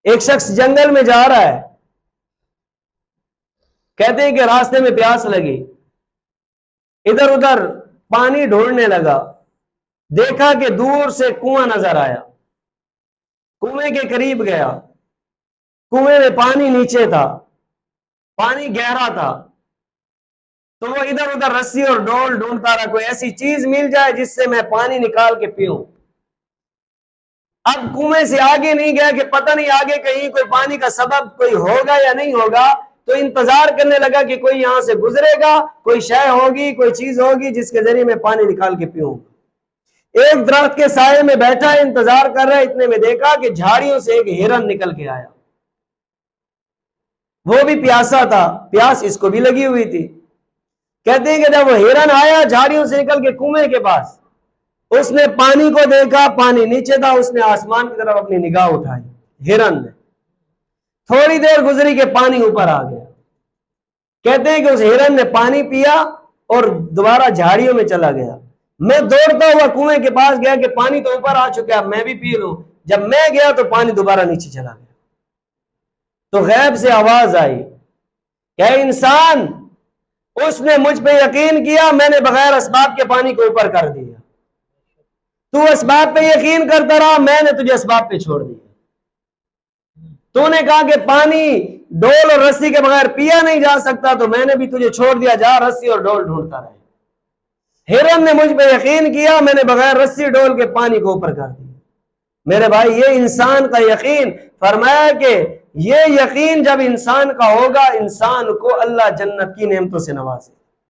ایک شخص جنگل میں جا رہا ہے، کہتے ہیں کہ راستے میں پیاس لگی، ادھر ادھر پانی ڈھونڈنے لگا، دیکھا کہ دور سے کنواں نظر آیا، کنویں کے قریب گیا، کنویں میں پانی نیچے تھا، پانی گہرا تھا، تو وہ ادھر ادھر رسی اور ڈول ڈھونڈتا رہا، کوئی ایسی چیز مل جائے جس سے میں پانی نکال کے پیوں۔ اب کنویں سے آگے نہیں گیا کہ پتہ نہیں آگے کہیں کوئی پانی کا سبب کوئی ہوگا یا نہیں ہوگا، تو انتظار کرنے لگا کہ کوئی یہاں سے گزرے گا، کوئی شے ہوگی، کوئی چیز ہوگی جس کے ذریعے میں پانی نکال کے پیوں۔ ایک درخت کے سائے میں بیٹھا ہے، انتظار کر رہا ہے، اتنے میں دیکھا کہ جھاڑیوں سے ایک ہرن نکل کے آیا، وہ بھی پیاسا تھا، پیاس اس کو بھی لگی ہوئی تھی۔ کہتے ہیں کہ جب وہ ہرن آیا جھاڑیوں سے نکل کے کنویں کے پاس، اس نے پانی کو دیکھا، پانی نیچے تھا، اس نے آسمان کی طرف اپنی نگاہ اٹھائی، ہرن نے تھوڑی دیر گزری کہ پانی اوپر آ گیا۔ کہتے ہیں کہ اس ہرن نے پانی پیا اور دوبارہ جھاڑیوں میں چلا گیا۔ میں دوڑتا ہوا کنویں کے پاس گیا کہ پانی تو اوپر آ چکا، میں بھی پی لوں۔ جب میں گیا تو پانی دوبارہ نیچے چلا گیا۔ تو غیب سے آواز آئی کہ اے انسان، اس نے مجھ پہ یقین کیا، میں نے بغیر اسباب کے پانی کو اوپر کر دیا، تو اسباب پہ یقین کرتا رہا، میں نے تجھے اسباب پہ چھوڑ دیا۔ تو نے کہا کہ پانی ڈول اور رسی کے بغیر پیا نہیں جا سکتا، تو میں نے بھی تجھے چھوڑ دیا، جا رسی اور ڈول ڈھونڈتا رہے۔ ہرن نے مجھ پہ یقین کیا، میں نے بغیر رسی ڈول کے پانی کو اوپر کر دیا۔ میرے بھائی، یہ انسان کا یقین، فرمایا کہ یہ یقین جب انسان کا ہوگا، انسان کو اللہ جنت کی نعمتوں سے نوازے۔